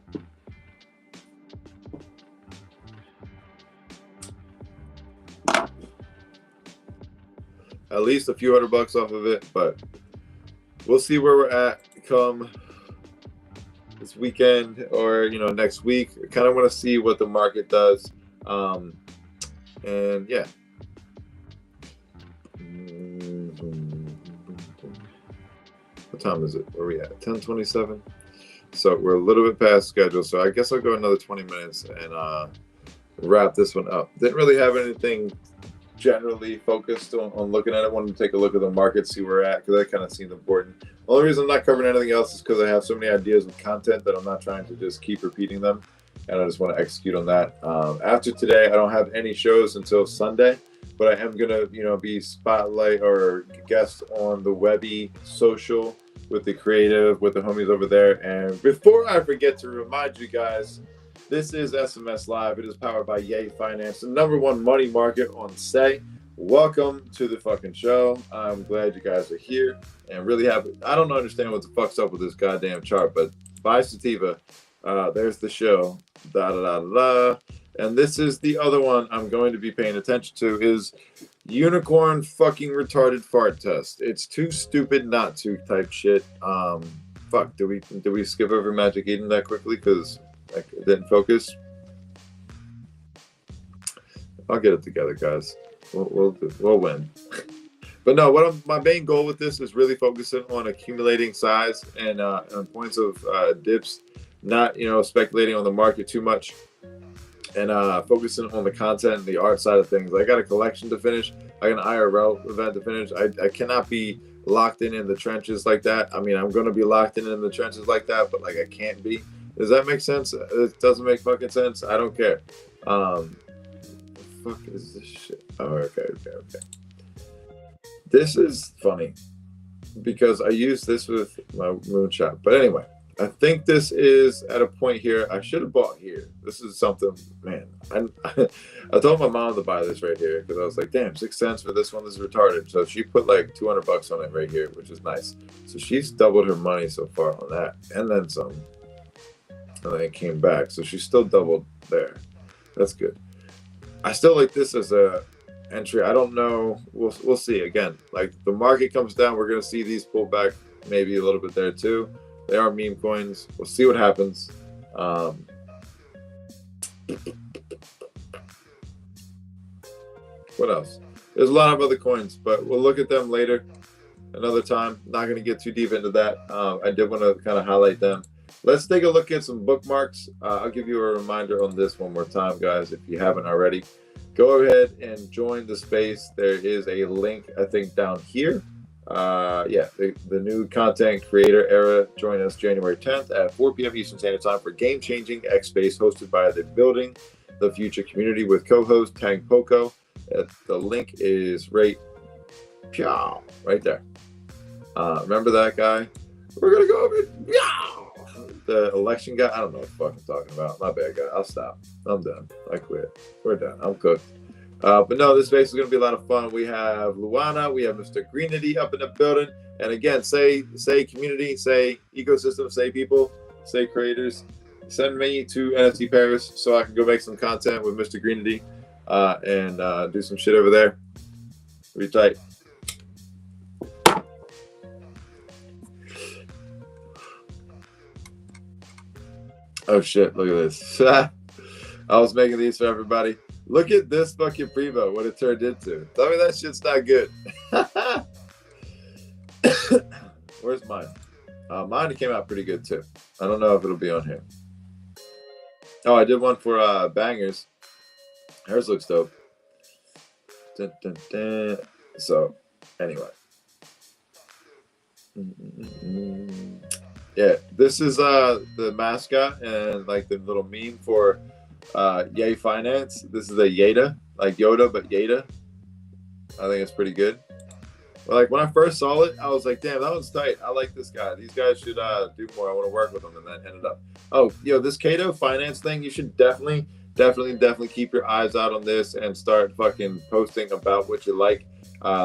At least a few $100 off of it, but we'll see where we're at come this weekend or next week. I kind of want to see what the market does, and yeah. What time is it? Where are we at? 10:27. So we're a little bit past schedule. So I guess I'll go another 20 minutes and wrap this one up. Didn't really have anything generally focused on looking at it. Wanted to take a look at the market, see where we're at, because that kind of seemed important. The only reason I'm not covering anything else is because I have so many ideas of content that I'm not trying to just keep repeating them, and I just want to execute on that. After today, I don't have any shows until Sunday. But I am gonna, be spotlight or guest on the Webby social with the creative, with the homies over there. And before I forget to remind you guys, this is SMS Live. It is powered by Yay Finance, the #1 money market on Say. Welcome to the fucking show. I'm glad you guys are here and really happy. I don't understand what the fuck's up with this goddamn chart, but buy Sativa. There's the show. Da da da da. And this is the other one I'm going to be paying attention to is unicorn fucking retarded fart test. It's too stupid not to type shit. Fuck, do we skip over Magic Eden that quickly because I didn't focus? I'll get it together, guys. We'll win. But no, my main goal with this is really focusing on accumulating size and points of dips, not speculating on the market too much. And focusing on the content and the art side of things. I got a collection to finish. I got an IRL event to finish. I cannot be locked in the trenches like that. I mean, I'm going to be locked in the trenches like that, but I can't be. Does that make sense? It doesn't make fucking sense. I don't care. Fuck is this shit? Oh, okay. This is funny because I use this with my moonshot. But anyway, I think this is at a point here. I should have bought here. This is something, man. I told my mom to buy this right here because I was like, damn, 6 cents for this one. This is retarded. So she put like $200 on it right here, which is nice. So she's doubled her money so far on that, and then some. And then it came back. So she's still doubled there. That's good. I still like this as a entry. I don't know. We'll see. Again, like the market comes down, we're gonna see these pull back maybe a little bit there too. They are meme coins. We'll see what happens. What else? There's a lot of other coins, but we'll look at them later, another time. Not gonna get too deep into that. I did want to kind of highlight them. Let's take a look at some bookmarks. I'll give you a reminder on this one more time, guys, if you haven't already. Go ahead and join the space. There is a link, I think, down here. The new content creator era. Join us January 10th at 4 p.m. Eastern Standard Time for game-changing X Space hosted by the Building the Future community with co-host Tang Poco. The link is right there. Remember that guy? We're going to go over it. The election guy, I don't know what the fuck I'm talking about. My bad, guy. I'll stop. I'm done. I quit. We're done. I'm cooked. But no, this space is going to be a lot of fun. We have Luana. We have Mr. Greenity up in the building. And again, say community, say ecosystem, say people, say creators. Send me to NFT Paris so I can go make some content with Mr. Greenity and do some shit over there. Be tight. Oh shit, look at this. I was making these for everybody. Look at this fucking primo, what it turned into. Tell me that shit's not good. Where's mine? Mine came out pretty good too. I don't know if it'll be on here. Oh, I did one for Bangers. Hers looks dope. Dun, dun, dun. So, anyway. Yeah, this is the mascot and like the little meme for Yay Finance. This is a Yada, like Yoda, but Yada. I think it's pretty good. But like when I first saw it, I was like, damn, that one's tight. I like this guy. These guys should do more. I want to work with them. And then ended up, this Cato Finance thing, you should definitely keep your eyes out on this and start fucking posting about what you like.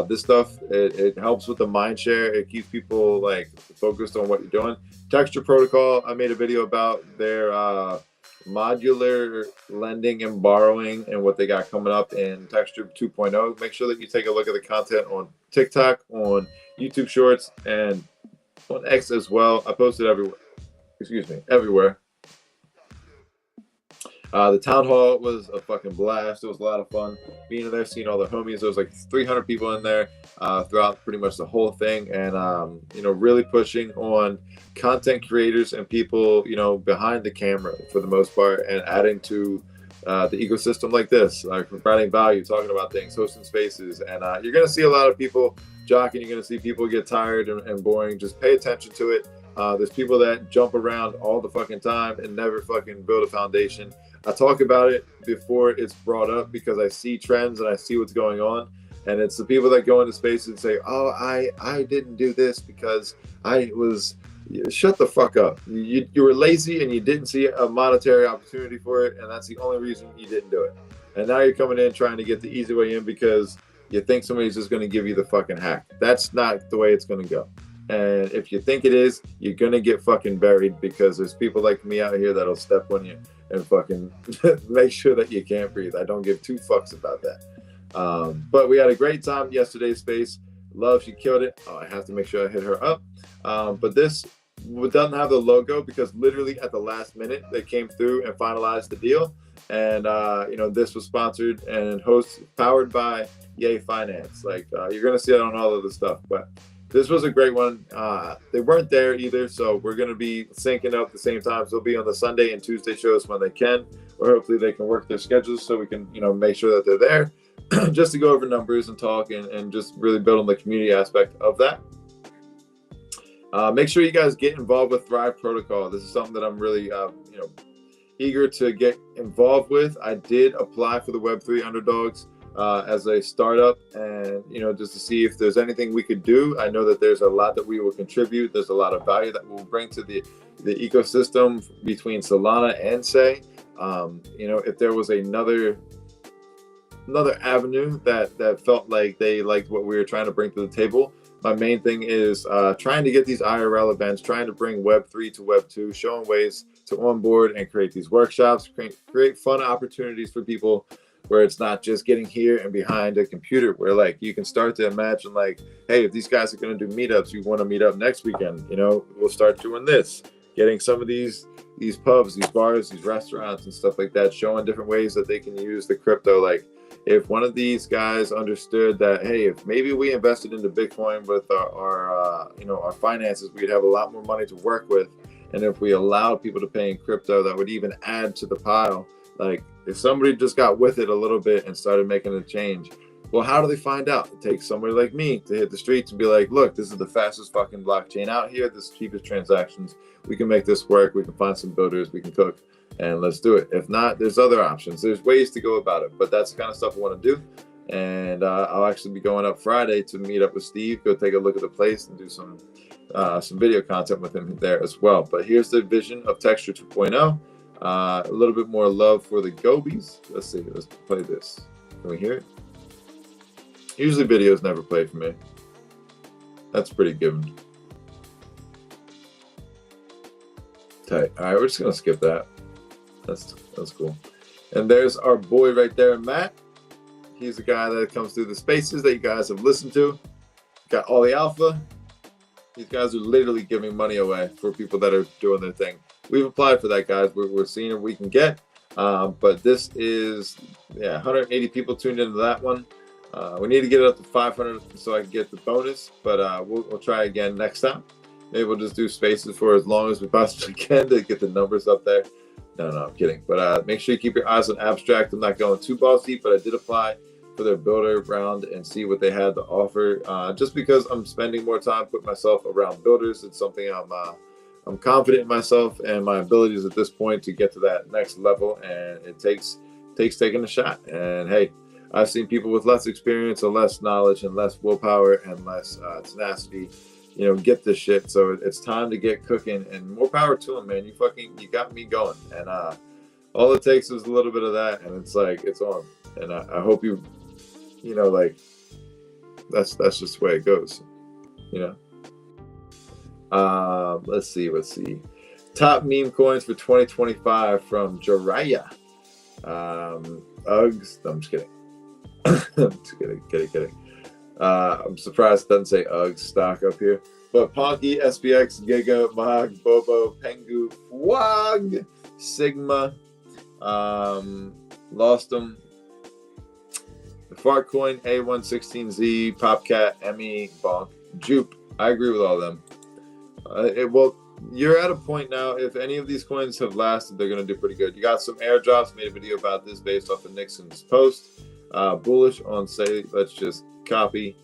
This stuff, it helps with the mind share. It keeps people like focused on what you're doing. Texture Protocol, I made a video about their modular lending and borrowing and what they got coming up in Texture 2.0. Make sure that you take a look at the content on TikTok, on YouTube Shorts, and on X as well. I posted everywhere. The town hall was a fucking blast. It was a lot of fun being in there, seeing all the homies. There was like 300 people in there throughout pretty much the whole thing, and really pushing on content creators and people behind the camera for the most part, and adding to the ecosystem like this, like providing value, talking about things, hosting spaces, and you're gonna see a lot of people jockeying. You're gonna see people get tired and boring. Just pay attention to it. There's people that jump around all the fucking time and never fucking build a foundation. I talk about it before it's brought up because I see trends and I see what's going on. And it's the people that go into space and say, oh, I didn't do this because I was, shut the fuck up. You were lazy and you didn't see a monetary opportunity for it. And that's the only reason you didn't do it. And now you're coming in trying to get the easy way in because you think somebody's just going to give you the fucking hack. That's not the way it's going to go. And if you think it is, you're going to get fucking buried because there's people like me out here that'll step on you and fucking make sure that you can't breathe. I don't give 2 fucks about that. But we had a great time yesterday's space. Love, she killed it. Oh, I have to make sure I hit her up. But this doesn't have the logo because literally at the last minute they came through and finalized the deal. And this was sponsored and powered by Yay Finance. Like you're gonna see that on all of the stuff, but this was a great one. They weren't there either, so we're going to be syncing up at the same time. So they'll be on the Sunday and Tuesday shows when they can, or hopefully they can work their schedules so we can, make sure that they're there just to go over numbers and talk and just really build on the community aspect of that. Make sure you guys get involved with Thrive Protocol. This is something that I'm really, eager to get involved with. I did apply for the Web3 Underdogs as a startup, and just to see if there's anything we could do. I know that there's a lot that we will contribute. There's a lot of value that we'll bring to the ecosystem between Solana and Say. If there was another avenue that felt like they liked what we were trying to bring to the table. My main thing is trying to get these IRL events, trying to bring Web3 to Web2, showing ways to onboard and create these workshops, create fun opportunities for people where it's not just getting here and behind a computer, where like you can start to imagine like, hey, if these guys are going to do meetups, you want to meet up next weekend, we'll start doing this, getting some of these pubs, these bars, these restaurants and stuff like that, showing different ways that they can use the crypto. Like if one of these guys understood that, hey, if maybe we invested into Bitcoin with our finances, we'd have a lot more money to work with. And if we allowed people to pay in crypto, that would even add to the pile. Like if somebody just got with it a little bit and started making a change, well, how do they find out? It takes somebody like me to hit the streets and be like, look, this is the fastest fucking blockchain out here. This is cheapest transactions. We can make this work. We can find some builders. We can cook and let's do it. If not, there's other options. There's ways to go about it, but that's the kind of stuff I want to do. And I'll actually be going up Friday to meet up with Steve, go take a look at the place and do some video content with him there as well. But here's the vision of Texture 2.0. A little bit more love for the Gobies. Let's see. Let's play this. Can we hear it? Usually videos never play for me. That's pretty given. Tight. All right, we're just gonna skip that. That's cool. And there's our boy right there, Matt. He's the guy that comes through the spaces that you guys have listened to. Got all the alpha. These guys are literally giving money away for people that are doing their thing. We've applied for that, guys. We're seeing if we can get. But this is 180 people tuned into that one. We need to get it up to 500 so I can get the bonus. But we'll try again next time. Maybe we'll just do spaces for as long as we possibly can to get the numbers up there. No, I'm kidding. But make sure you keep your eyes on Abstract. I'm not going too balls deep, but I did apply for their builder round and see what they had to offer. Just because I'm spending more time putting myself around builders, it's something I'm confident in myself and my abilities at this point to get to that next level, and it takes taking a shot. And hey, I've seen people with less experience or less knowledge and less willpower and less tenacity, get this shit. So it's time to get cooking, and more power to them, man. You got me going, and all it takes is a little bit of that, and it's like it's on. And I hope that's just the way it goes, Let's see. Top meme coins for 2025 from Jiraiya. Uggs. No, I'm just kidding. I'm just kidding. I'm surprised it doesn't say Uggs stock up here. But Ponky, SPX, Giga, Mag, Bobo, Pengu, Wag, Sigma, Lost them. The Fartcoin, A116Z, Popcat, Emmy, Bonk, Jupe. I agree with all of them. You're at a point now, if any of these coins have lasted, they're going to do pretty good. You got some airdrops, made a video about this based off of Nixon's post. Bullish on Say. Let's just copy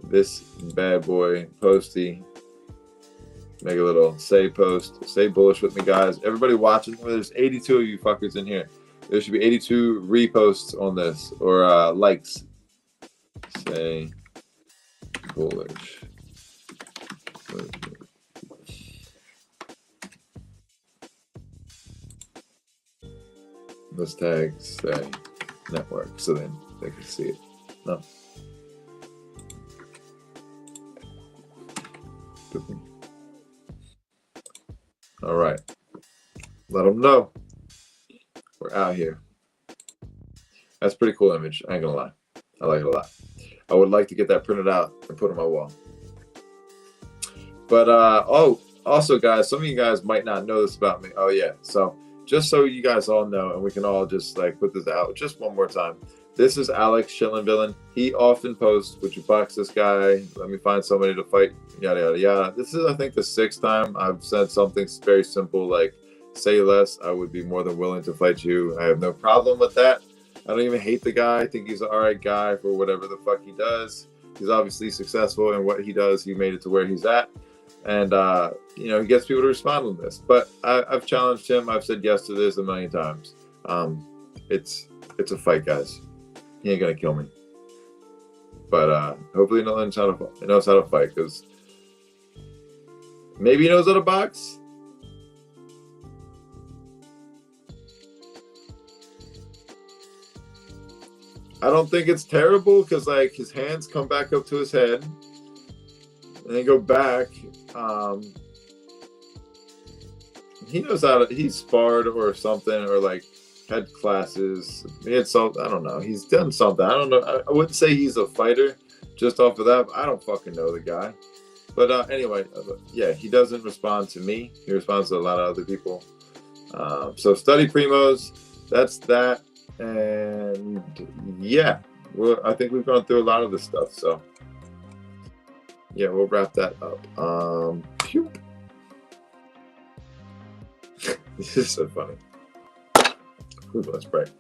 this bad boy posty. Make a little Say post. Stay bullish with me, guys. Everybody watching, there's 82 of you fuckers in here. There should be 82 reposts on this, or likes. Say bullish. Let's tag Say network so then they can see it. No. All right. Let them know we're out here. That's a pretty cool image. I ain't gonna lie. I like it a lot. I would like to get that printed out and put on my wall. But also guys, some of you guys might not know this about me. Oh yeah. So just so you guys all know, and we can all just like put this out just one more time. This is Alex Schillenvillain. He often posts, would you box this guy? Let me find somebody to fight, yada, yada, yada. This is, I think, the 6th time I've said something very simple like, say less, I would be more than willing to fight you. I have no problem with that. I don't even hate the guy. I think he's an all right guy for whatever the fuck he does. He's obviously successful in what he does. He made it to where he's at. And he gets people to respond on this. But I've challenged him. I've said yes to this a million times. It's a fight, guys. He ain't gonna kill me. But hopefully he knows how to fight, because maybe he knows how to box. I don't think it's terrible, because like his hands come back up to his head and they go back. He knows how to. He's sparred or something, or like had classes. He had something. I don't know. He's done something. I don't know. I wouldn't say he's a fighter just off of that. I don't fucking know the guy. But anyway, yeah, he doesn't respond to me. He responds to a lot of other people. So study primos. That's that. And yeah, I think we've gone through a lot of this stuff. So yeah, we'll wrap that up. This is so funny. Ooh, that's bright.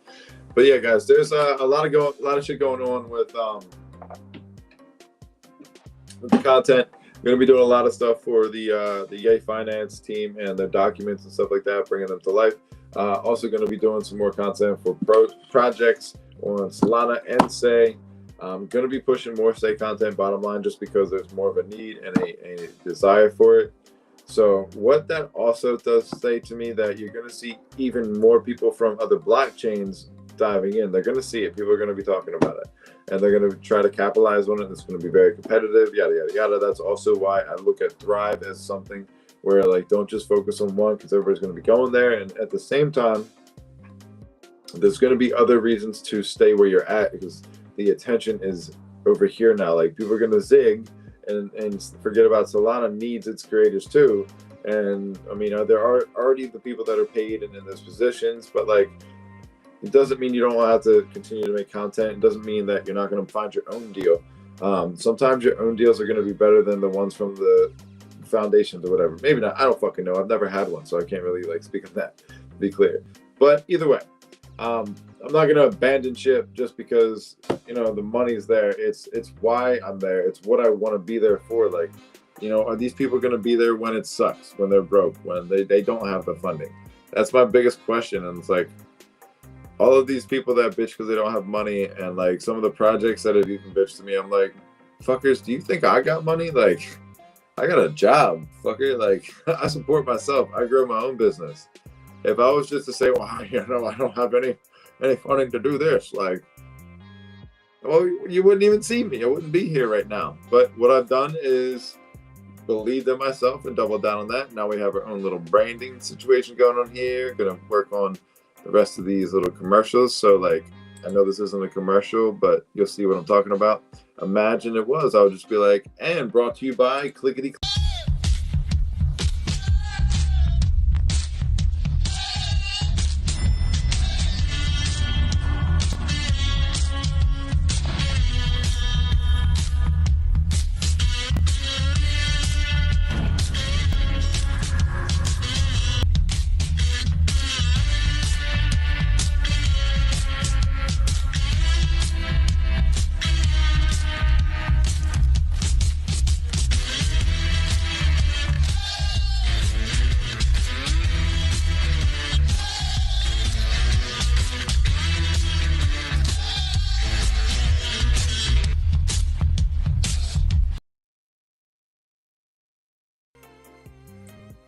But yeah, guys, there's a lot of shit going on with the content. We're gonna be doing a lot of stuff for the Yay Finance team and their documents and stuff like that, bringing them to life. Also going to be doing some more content for projects on Solana and Say. I'm going to be pushing more Say content, bottom line, just because there's more of a need and a desire for it. So what that also does say to me, that you're going to see even more people from other blockchains diving in. They're going to see it. People are going to be talking about it, and they're going to try to capitalize on it. It's going to be very competitive, yada, yada, yada. That's also why I look at Thrive as something where, like, don't just focus on one, because everybody's going to be going there. And at the same time, there's going to be other reasons to stay where you're at, because the attention is over here now. Like, people are going to zig and forget about Solana needs its creators too. And I mean, there are already the people that are paid and in those positions, but like, it doesn't mean you don't have to continue to make content. It doesn't mean that you're not going to find your own deal. Sometimes your own deals are going to be better than the ones from the foundations or whatever. Maybe not. I don't fucking know. I've never had one, so I can't really like speak on that, to be clear. But either way, I'm not going to abandon ship just because, the money's there. It's why I'm there. It's what I want to be there for. Like, are these people going to be there when it sucks, when they're broke, when they don't have the funding? That's my biggest question. And it's like, all of these people that bitch because they don't have money, and like some of the projects that have even bitched to me, I'm like, fuckers, do you think I got money? Like, I got a job, fucker. Like, I support myself. I grow my own business. If I was just to say, well, I don't have any funding to do this, like, well, you wouldn't even see me. I wouldn't be here right now. But what I've done is believed in myself and doubled down on that. Now we have our own little branding situation going on here. Gonna work on the rest of these little commercials. So like, I know this isn't a commercial, but you'll see what I'm talking about. Imagine it was. I would just be like, and brought to you by Clickety.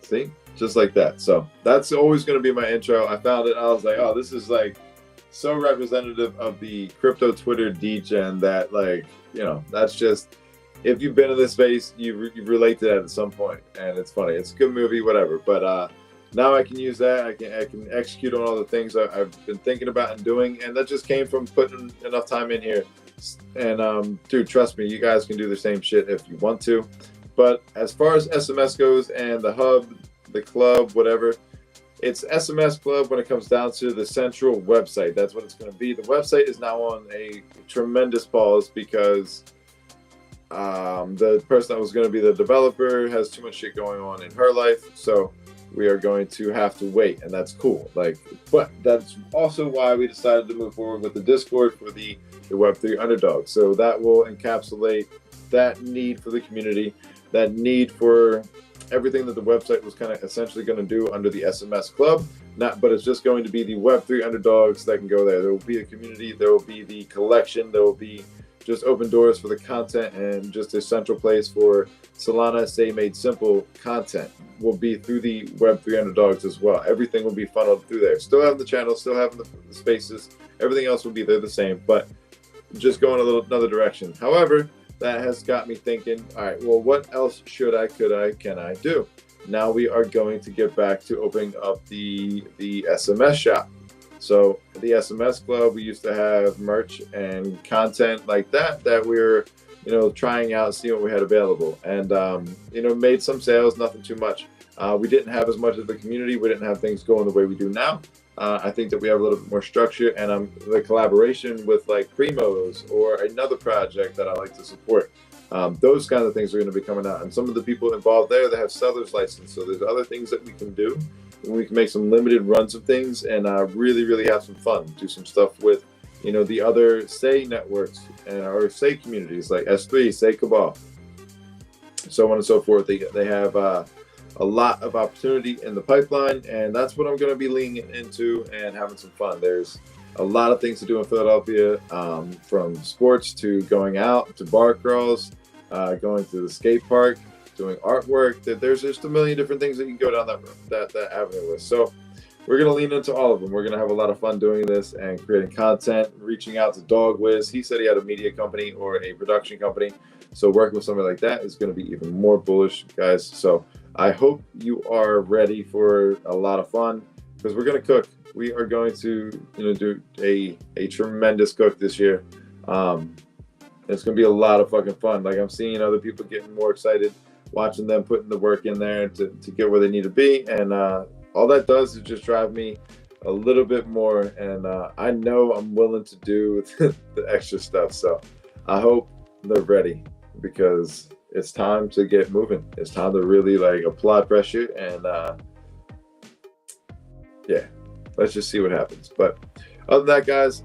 See, just like that. So that's always going to be my intro. I found it. I was like, oh, this is like so representative of the crypto Twitter degen that, like, that's just, if you've been in this space, you relate to that at some point. And it's funny. It's a good movie, whatever. But now I can use that. I can execute on all the things I've been thinking about and doing. And that just came from putting enough time in here. And dude, trust me, you guys can do the same shit if you want to. But as far as SMS goes and the hub, the club, whatever, it's SMS Club when it comes down to the central website. That's what it's going to be. The website is now on a tremendous pause because the person that was going to be the developer has too much shit going on in her life. So we are going to have to wait, and that's cool. Like, but that's also why we decided to move forward with the Discord for the Web3 underdog. So that will encapsulate that need for the community. that need for everything that the website was kind of essentially going to do under the SMS Club. But it's just going to be the Web3 underdogs that can go there. There will be a community. There will be the collection. There will be just open doors for the content, and just a central place for Solana Say Made Simple content will be through the Web3 underdogs as well. Everything will be funneled through there. Still having the channel, still having the spaces. Everything else will be there the same, but just going another direction. However, that has got me thinking, all right, well, what else can I do? Now we are going to get back to opening up the SMS shop. So the SMS Club, we used to have merch and content like that we're, trying out, seeing what we had available, and made some sales, nothing too much. We didn't have as much of the community. We didn't have things going the way we do now. I think that we have a little bit more structure, and the collaboration with like Primos or another project that I like to support. Those kind of things are going to be coming out, and some of the people involved there, they have seller's license. So there's other things that we can do. We can make some limited runs of things and really, really have some fun. Do some stuff with, the other Say networks or Say communities like S3, Say Cabal, so on and so forth. They have a lot of opportunity in the pipeline, and that's what I'm going to be leaning into and having some fun. There's a lot of things to do in Philadelphia, from sports to going out to bar crawls, going to the skate park, doing artwork. There's just a million different things that you can go down that avenue with. So we're going to lean into all of them. We're going to have a lot of fun doing this and creating content, reaching out to Dog Wiz. He said he had a media company or a production company. So working with somebody like that is going to be even more bullish, guys. So I hope you are ready for a lot of fun, because we're going to cook. We are going to, do a tremendous cook this year. It's going to be a lot of fucking fun. Like, I'm seeing other people getting more excited, watching them putting the work in there to get where they need to be. And all that does is just drive me a little bit more. And I know I'm willing to do the extra stuff. So I hope they're ready, because it's time to get moving. It's time to really apply pressure, and let's just see what happens. But other than that, guys,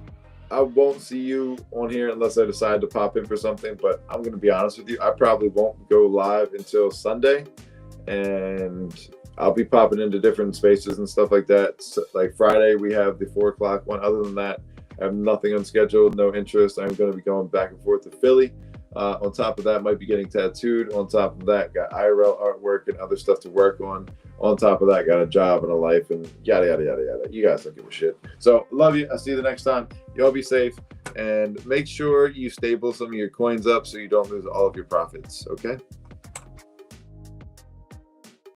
I won't see you on here unless I decide to pop in for something. But I'm going to be honest with you, I probably won't go live until Sunday, and I'll be popping into different spaces and stuff like that. So, like Friday, we have the 4 o'clock one. Other than that, I have nothing unscheduled, no interest. I'm going to be going back and forth to Philly. On top of that, might be getting tattooed. On top of that, got IRL artwork and other stuff to work on. On top of that, got a job and a life and yada, yada, yada, yada. You guys don't give a shit. So, love you. I'll see you the next time. Y'all be safe, and make sure you stable some of your coins up so you don't lose all of your profits, okay?